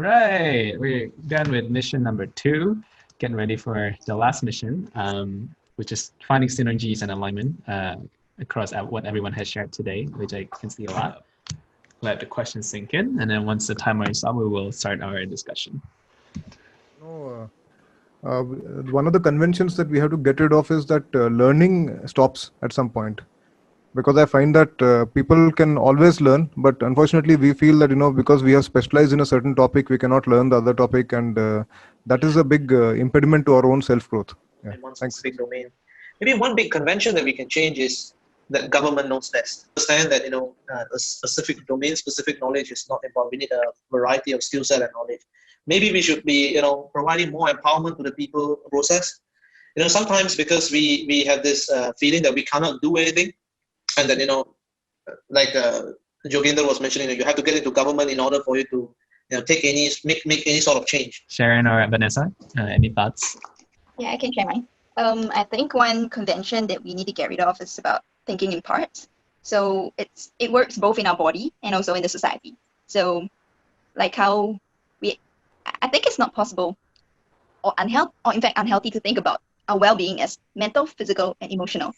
right, we're done with mission number 2. Getting ready for the last mission, which is finding synergies and alignment across what everyone has shared today, which I can see a lot. Let the questions sink in, and then once the timer is up, we will start our discussion. No, one of the conventions that we have to get rid of is that learning stops at some point. Because I find that people can always learn, but unfortunately we feel that, because we have specialized in a certain topic, we cannot learn the other topic, and that is a big impediment to our own self-growth. Yeah. In one Thanks. specific domain. Maybe one big convention that we can change is that government knows best. Understand that a specific domain, specific knowledge is not important. We need a variety of skill set and knowledge. Maybe we should be providing more empowerment to the people process. Sometimes because we have this feeling that we cannot do anything, and that like Joginder was mentioning, you have to get into government in order for you to make any sort of change. Sharon or Vanessa, any thoughts? Yeah, I can share mine. I think one convention that we need to get rid of is about thinking in parts. So it works both in our body and also in the society. So like how I think it's not possible or in fact unhealthy to think about our well-being as mental, physical, and emotional,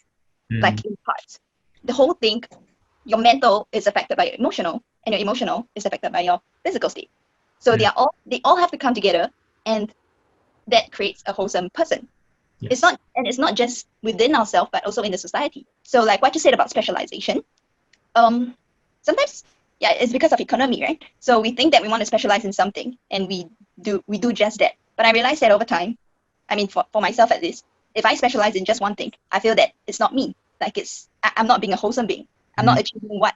like in parts. The whole thing, your mental is affected by your emotional, and your emotional is affected by your physical state. So they all have to come together, and that creates a wholesome person. Yes. It's not just within ourselves, but also in the society. So like what you said about specialization, sometimes it's because of economy, right? So we think that we want to specialize in something, and we do just that. But I realized that over time, I mean for myself at least, if I specialize in just one thing, I feel that it's not me. Like I'm not being a wholesome being. I'm not achieving what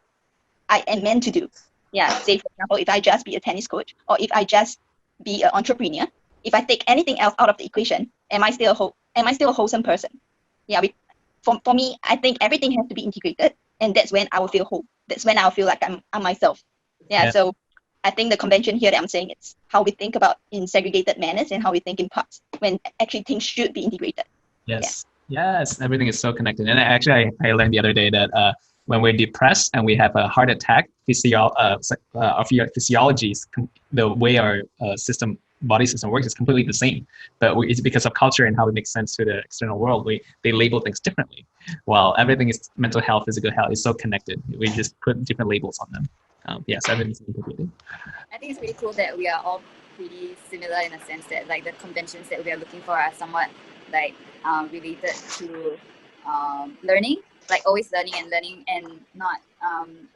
I am meant to do. Yeah, say for example, if I just be a tennis coach, or if I just be an entrepreneur, if I take anything else out of the equation, am I still a wholesome person? Yeah, for me, I think everything has to be integrated, and that's when I will feel whole. That's when I'll feel like I'm myself. Yeah, so I think the convention here that I'm saying, it's how we think about in segregated manners and how we think in parts, when actually things should be integrated. Yes. Yeah. Yes, everything is so connected. And actually, I learned the other day that when we're depressed and we have a heart attack, our physiology, the way our body system works is completely the same. But it's because of culture and how it makes sense to the external world. They label things differently. While everything is mental health, physical health is so connected. We just put different labels on them. Yes, everything's integrated. I think it's really cool that we are all pretty similar in a sense that like the conventions that we are looking for are somewhat like related to learning, like always learning and not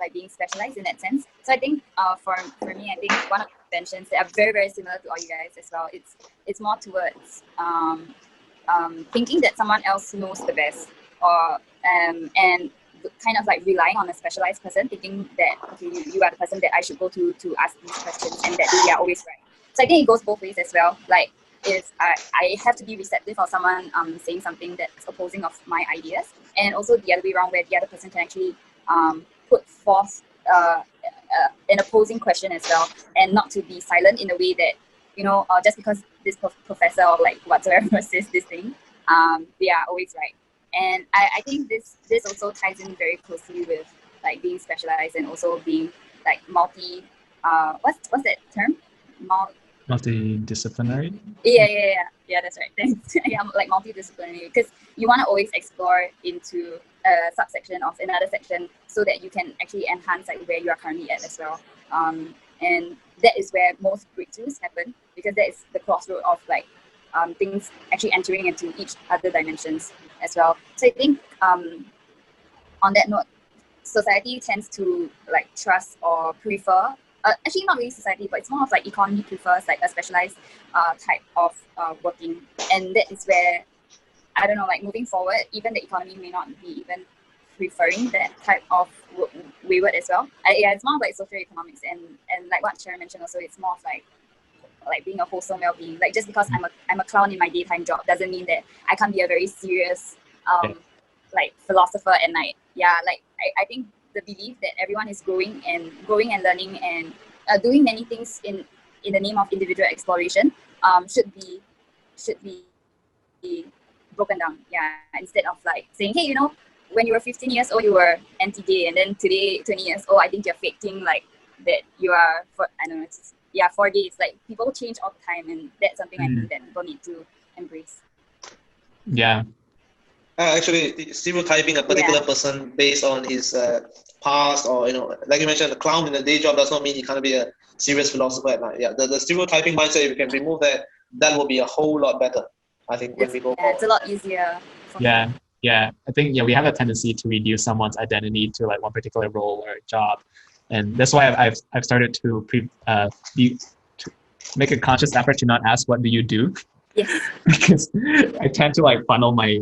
like being specialized in that sense. So I think for me, I think one of the conventions that are very, very similar to all you guys as well, it's more towards thinking that someone else knows the best, or and kind of like relying on a specialized person, thinking that okay, you are the person that I should go to ask these questions, and that they are always right. So I think it goes both ways as well. Like if I have to be receptive of someone saying something that's opposing of my ideas, and also the other way around, where the other person can actually put forth an opposing question as well, and not to be silent in a way that just because this professor or like whatsoever says this thing, they are always right. And I think this also ties in very closely with like being specialized and also being like multi what's that term? Multidisciplinary? Yeah, that's right. Thanks. Yeah, like multidisciplinary, because you want to always explore into a subsection of another section so that you can actually enhance like where you are currently at as well. And that is where most breakthroughs happen, because that is the crossroad of like things actually entering into each other dimensions as well. So I think on that note, society tends to like trust or prefer, actually not really society, but it's more of like economy prefers like a specialized type of working. And that is where, I don't know, like moving forward, even the economy may not be even preferring that type of wayward as well. Yeah, it's more of like socioeconomics, and like what Sharon mentioned also, it's more of like being a wholesome well-being. Like just because I'm a clown in my daytime job doesn't mean that I can't be a very serious like philosopher at night. Yeah, like I think the belief that everyone is growing and learning and doing many things in the name of individual exploration should be broken down. Yeah, instead of like saying, hey, when you were 15 years old you were anti-gay, and then today 20 years old I think you're faking like that you are, I don't know, 4 days. Like people change all the time, and that's something I think that people need to embrace. Yeah. Actually, stereotyping a particular person based on his past, or like you mentioned, the clown in a day job does not mean he can't be a serious philosopher at night. Yeah, the stereotyping mindset, if you can remove that, that will be a whole lot better. I think when we go forward. It's a lot easier. Yeah. I think we have a tendency to reduce someone's identity to like one particular role or job, and that's why I've started to make a conscious effort to not ask what do you do. Yes. Because I tend to like funnel my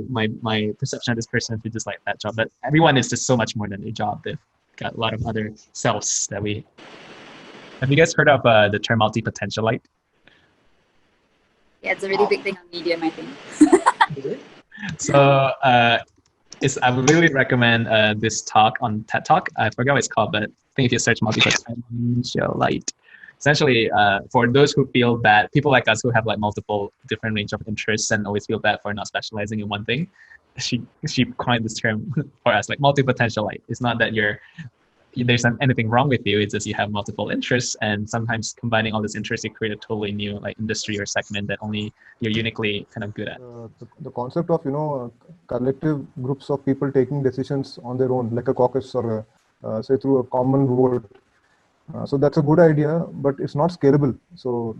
perception of this person to just like that job. But everyone is just so much more than their job. They've got a lot of other selves that we. Have you guys heard of the term multi-potentialite? Yeah, it's a really big thing on Medium, I think. So I would really recommend this talk on TED Talk. I forgot what it's called, but I think if you search multi-potentialite, essentially for those who feel bad, people like us who have like multiple different range of interests and always feel bad for not specializing in one thing, she coined this term for us, like multi-potentialite. It's not that there's anything wrong with you, it's just you have multiple interests, and sometimes combining all these interests you create a totally new like industry or segment that only you're uniquely kind of good at. The concept of collective groups of people taking decisions on their own, like a caucus or say through a common vote. So that's a good idea, but it's not scalable. So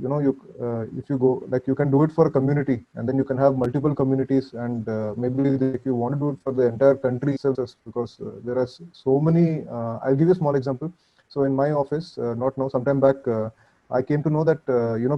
if you go, like, you can do it for a community, and then you can have multiple communities, and maybe if you want to do it for the entire country itself, because there are so many. I'll give you a small example. So in my office, not now, sometime back, I came to know that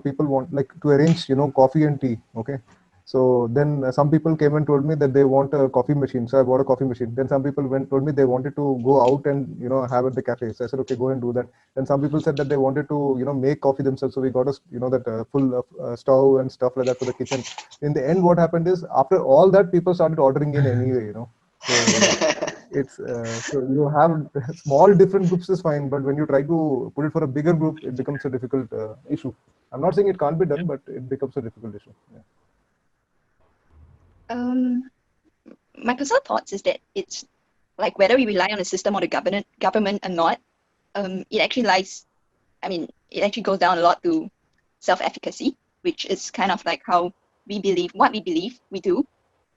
people want like to arrange coffee and tea. Okay. So then some people came and told me that they want a coffee machine. So I bought a coffee machine. Then some people told me they wanted to go out and have at the cafe. So I said, okay, go and do that. Then some people said that they wanted to make coffee themselves. So we got that full stove and stuff like that for the kitchen. In the end, what happened is, after all that, people started ordering in anyway. So it's so you have small different groups is fine, but when you try to put it for a bigger group, it becomes a difficult issue. I'm not saying it can't be done, but it becomes a difficult issue. Yeah. My personal thoughts is that it's like whether we rely on the system or the government or not, it actually goes down a lot to self-efficacy, which is kind of like how what we believe we do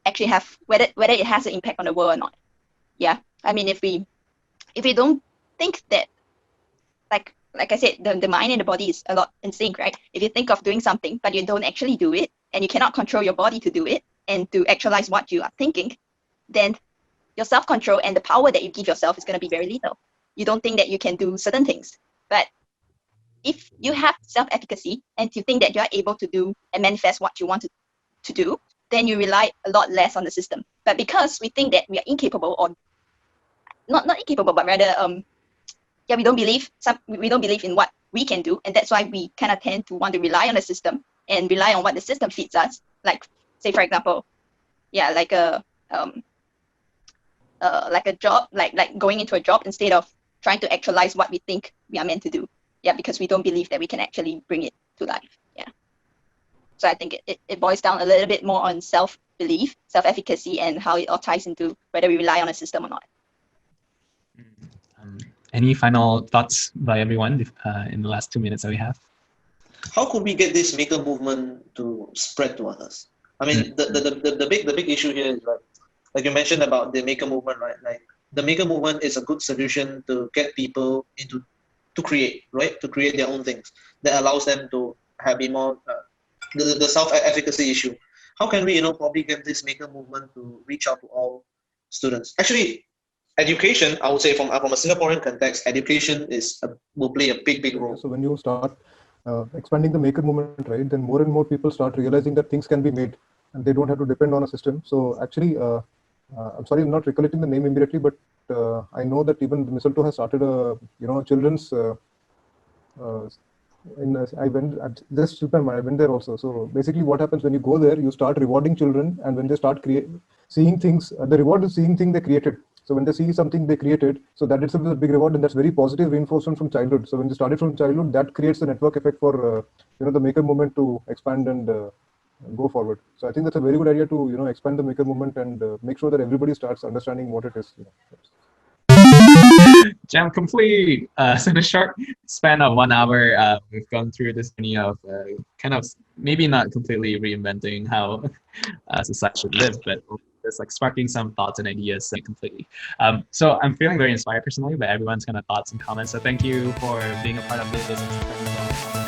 actually have, whether it has an impact on the world or not. Yeah, I mean, if we don't think that, like I said, the mind and the body is a lot in sync, right? If you think of doing something but you don't actually do it, and you cannot control your body to do it and to actualize what you are thinking, then your self-control and the power that you give yourself is going to be very little. You don't think that you can do certain things. But if you have self-efficacy and you think that you are able to do and manifest what you want to do, then you rely a lot less on the system. But because we think that we are incapable, or not incapable, but rather we don't believe in what we can do, and that's why we kind of tend to want to rely on the system and rely on what the system feeds us. Like, say for example, like a job, like going into a job instead of trying to actualize what we think we are meant to do. Yeah, because we don't believe that we can actually bring it to life. Yeah. So I think it boils down a little bit more on self-belief, self-efficacy, and how it all ties into whether we rely on a system or not. Any final thoughts by everyone in the last 2 minutes that we have? How could we get this maker movement to spread to others? I mean, the big issue here is like you mentioned about the maker movement, right? Like the maker movement is a good solution to get people to create, right? To create their own things that allows them to be more the self-efficacy issue. How can we, probably get this maker movement to reach out to all students? Actually, education, I would say from a Singaporean context, education will play a big role. So when you start expanding the maker movement, right, then more and more people start realizing that things can be made and they don't have to depend on a system. So actually, I'm sorry, I'm not recollecting the name immediately, but I know that even Mistletoe has started a children's. I went there also. So basically, what happens when you go there, you start rewarding children, and when they start seeing things, the reward is seeing things they created. So when they see something they created, so that itself is a big reward, and that's very positive reinforcement from childhood. So when they started from childhood, that creates a network effect for the maker movement to expand and go forward. So I think that's a very good idea to expand the maker movement and make sure that everybody starts understanding what it is. Jam complete. So in a short span of 1 hour, we've gone through this journey of kind of maybe not completely reinventing how society should live, but just like sparking some thoughts and ideas completely. So I'm feeling very inspired personally by everyone's kind of thoughts and comments. So thank you for being a part of this.